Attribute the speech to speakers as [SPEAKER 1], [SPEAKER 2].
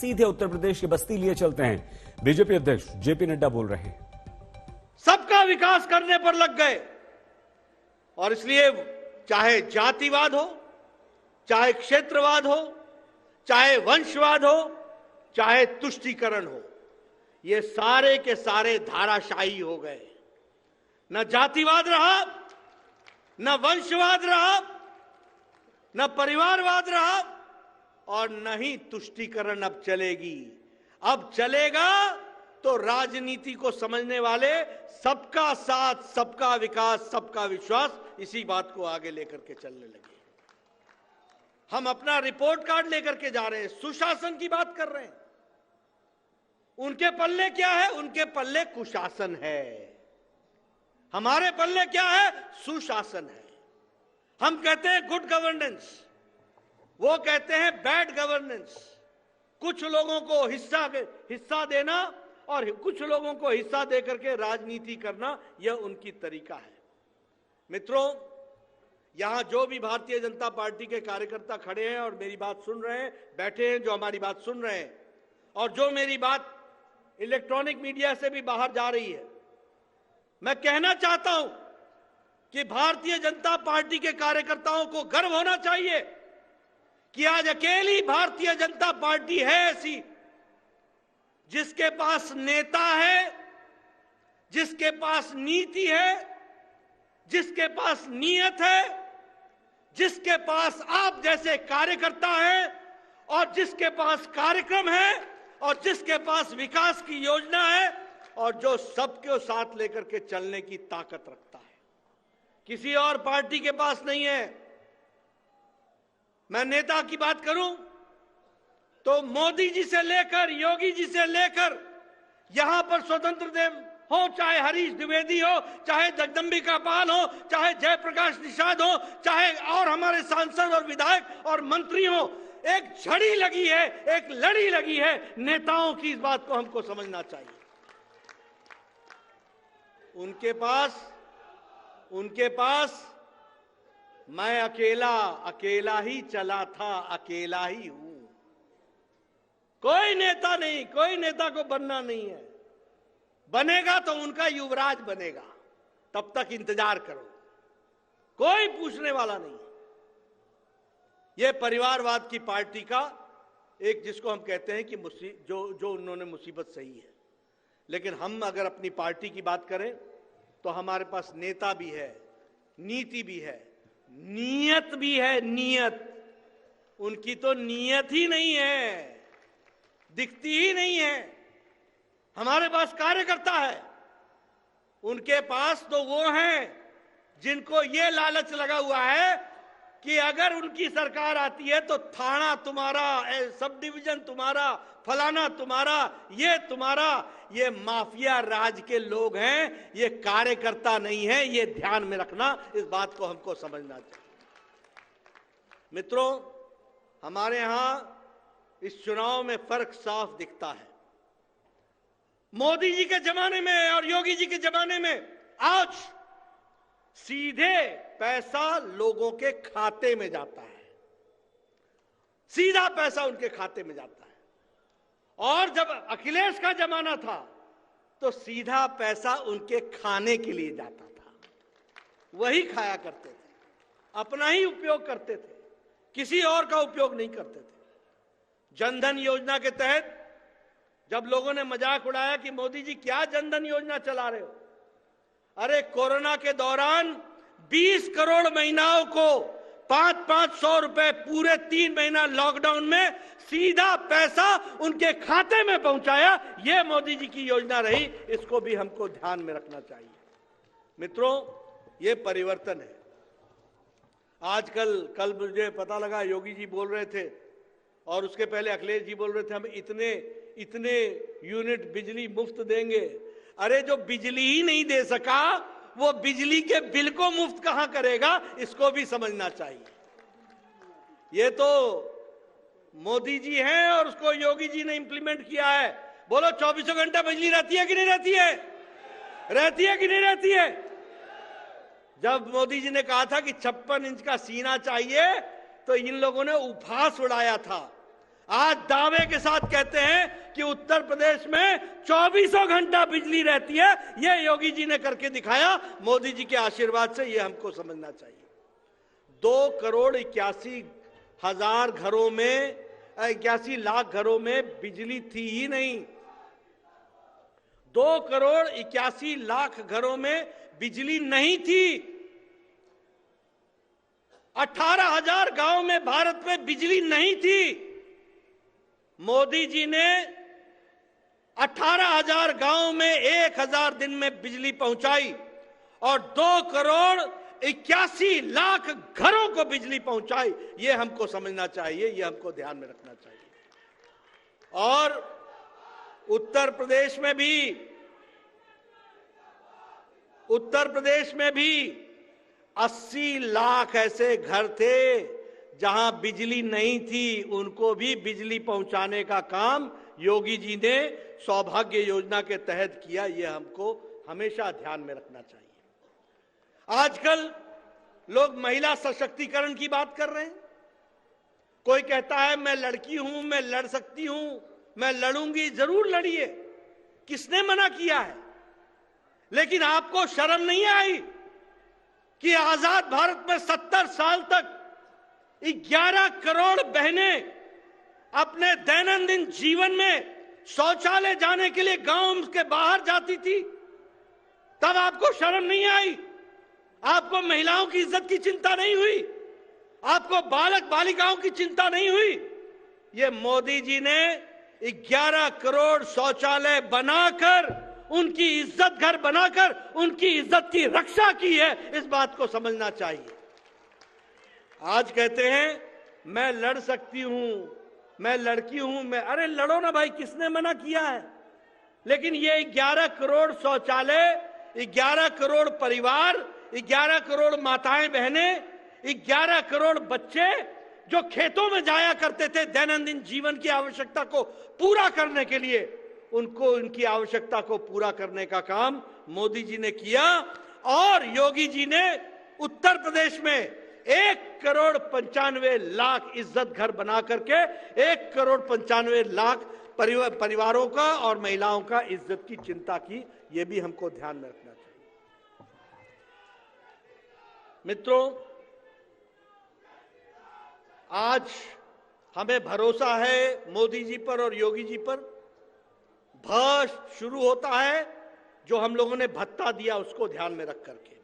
[SPEAKER 1] सीधे उत्तर प्रदेश के बस्ती लिए चलते हैं। बीजेपी अध्यक्ष जेपी नड्डा बोल रहे हैं।
[SPEAKER 2] सबका विकास करने पर लग गए और इसलिए चाहे जातिवाद हो, चाहे क्षेत्रवाद हो, चाहे वंशवाद हो, चाहे तुष्टीकरण हो, ये सारे के सारे धाराशाही हो गए। न जातिवाद रहा, न वंशवाद रहा, न परिवारवाद रहा और न ही तुष्टीकरण अब चलेगी। अब चलेगा तो राजनीति को समझने वाले सबका साथ, सबका विकास, सबका विश्वास, इसी बात को आगे लेकर के चलने लगे। हम अपना रिपोर्ट कार्ड लेकर के जा रहे हैं, सुशासन की बात कर रहे हैं। उनके पल्ले क्या है? उनके पल्ले कुशासन है। हमारे पल्ले क्या है? सुशासन है। हम कहते हैं गुड गवर्नेंस, वो कहते हैं बैड गवर्नेंस। कुछ लोगों को हिस्सा देना और कुछ लोगों को हिस्सा देकर के राजनीति करना, यह उनकी तरीका है। मित्रों, यहां जो भी भारतीय जनता पार्टी के कार्यकर्ता खड़े हैं और मेरी बात सुन रहे हैं, बैठे हैं, जो हमारी बात सुन रहे हैं और जो मेरी बात इलेक्ट्रॉनिक मीडिया से भी बाहर जा रही है, मैं कहना चाहता हूं कि भारतीय जनता पार्टी के कार्यकर्ताओं को गर्व होना चाहिए कि आज अकेली भारतीय जनता पार्टी है ऐसी जिसके पास नेता है, जिसके पास नीति है, जिसके पास नीयत है, जिसके पास आप जैसे कार्यकर्ता हैं और जिसके पास कार्यक्रम है और जिसके पास विकास की योजना है और जो सबको साथ लेकर के चलने की ताकत रखता है। किसी और पार्टी के पास नहीं है। मैं नेता की बात करूं तो मोदी जी से लेकर योगी जी से लेकर यहां पर स्वतंत्र देव हो, चाहे हरीश द्विवेदी हो, चाहे जगदंबिका पाल हो, चाहे जयप्रकाश निषाद हो, चाहे और हमारे सांसद और विधायक और मंत्री हो, एक झड़ी लगी है, एक लड़ी लगी है नेताओं की। इस बात को हमको समझना चाहिए। उनके पास मैं अकेला ही चला था, अकेला ही हूं। कोई नेता नहीं, कोई नेता को बनना नहीं है। बनेगा तो उनका युवराज बनेगा, तब तक इंतजार करो, कोई पूछने वाला नहीं। यह परिवारवाद की पार्टी का एक, जिसको हम कहते हैं कि जो उन्होंने मुसीबत सही है। लेकिन हम अगर अपनी पार्टी की बात करें तो हमारे पास नेता भी है, नीति भी है, नीयत भी है। नीयत, उनकी तो नीयत ही नहीं है, दिखती ही नहीं है। हमारे पास कार्यकर्ता है, उनके पास तो वो हैं जिनको ये लालच लगा हुआ है कि अगर उनकी सरकार आती है तो थाना तुम्हारा, सब डिवीजन तुम्हारा, फलाना तुम्हारा, ये तुम्हारा। ये माफिया राज के लोग हैं, ये कार्यकर्ता नहीं है। ये ध्यान में रखना, इस बात को हमको समझना चाहिए। मित्रों, हमारे यहां इस चुनाव में फर्क साफ दिखता है। मोदी जी के जमाने में और योगी जी के जमाने में आज सीधे पैसा लोगों के खाते में जाता है, सीधा पैसा उनके खाते में जाता है। और जब अखिलेश का जमाना था तो सीधा पैसा उनके खाने के लिए जाता था, वही खाया करते थे, अपना ही उपयोग करते थे, किसी और का उपयोग नहीं करते थे। जनधन योजना के तहत जब लोगों ने मजाक उड़ाया कि मोदी जी क्या जनधन योजना चला रहे हो, अरे कोरोना के दौरान 20 करोड़ महिलाओं को 500 रुपए पूरे 3 महीना लॉकडाउन में सीधा पैसा उनके खाते में पहुंचाया। यह मोदी जी की योजना रही, इसको भी हमको ध्यान में रखना चाहिए। मित्रों, यह परिवर्तन है। कल मुझे पता लगा, योगी जी बोल रहे थे और उसके पहले अखिलेश जी बोल रहे थे हम इतने यूनिट बिजली मुफ्त देंगे। अरे जो बिजली ही नहीं दे सका वो बिजली के बिल को मुफ्त कहां करेगा, इसको भी समझना चाहिए। ये तो मोदी जी हैं और उसको योगी जी ने इंप्लीमेंट किया है। बोलो, 24 घंटा बिजली रहती है कि नहीं रहती है? रहती है कि नहीं रहती है? जब मोदी जी ने कहा था कि 56 इंच का सीना चाहिए तो इन लोगों ने उपहास उड़ाया था। आज दावे के साथ कहते हैं कि उत्तर प्रदेश में 24 घंटा बिजली रहती है। यह योगी जी ने करके दिखाया। मोदी जी के आशीर्वाद से यह हमको समझना चाहिए। 2,81,00,000 घरों में 81 लाख घरों में बिजली थी ही नहीं। 2,81,00,000 घरों में बिजली नहीं थी। 18,000 गांव में भारत में बिजली नहीं थी। मोदी जी ने 18,000 गांव में 1,000 दिन में बिजली पहुंचाई और 2,81,00,000 घरों को बिजली पहुंचाई। ये हमको समझना चाहिए, ये हमको ध्यान में रखना चाहिए। और उत्तर प्रदेश में भी 80 लाख ऐसे घर थे जहां बिजली नहीं थी। उनको भी बिजली पहुंचाने का काम योगी जी ने सौभाग्य योजना के तहत किया। यह हमको हमेशा ध्यान में रखना चाहिए। आजकल लोग महिला सशक्तिकरण की बात कर रहे हैं। कोई कहता है मैं लड़की हूं, मैं लड़ सकती हूं, मैं लड़ूंगी। जरूर लड़िए, किसने मना किया है? लेकिन आपको शर्म नहीं आई कि आजाद भारत में 70 साल तक 11 करोड़ बहनें अपने दैनंदिन जीवन में शौचालय जाने के लिए गांव के बाहर जाती थी? तब आपको शर्म नहीं आई? आपको महिलाओं की इज्जत की चिंता नहीं हुई? आपको बालक बालिकाओं की चिंता नहीं हुई? ये मोदी जी ने 11 करोड़ शौचालय बनाकर, उनकी इज्जत घर बनाकर उनकी इज्जत की रक्षा की है। इस बात को समझना चाहिए। आज कहते हैं मैं लड़ सकती हूं, मैं लड़की हूं, मैं। अरे लड़ो ना भाई, किसने मना किया है? लेकिन ये 11 करोड़ शौचालय, 11 करोड़ परिवार, 11 करोड़ माताएं बहनें, 11 करोड़ बच्चे जो खेतों में जाया करते थे दैनंदिन जीवन की आवश्यकता को पूरा करने के लिए, उनको उनकी आवश्यकता को पूरा करने का काम मोदी जी ने किया। और योगी जी ने उत्तर प्रदेश में 1,95,00,000 इज्जत घर बना करके 1,95,00,000 परिवारों का और महिलाओं का इज्जत की चिंता की। यह भी हमको ध्यान में रखना चाहिए। मित्रों, आज हमें भरोसा है मोदी जी पर और योगी जी पर। भय शुरू होता है जो हम लोगों ने भत्ता दिया उसको ध्यान में रख करके।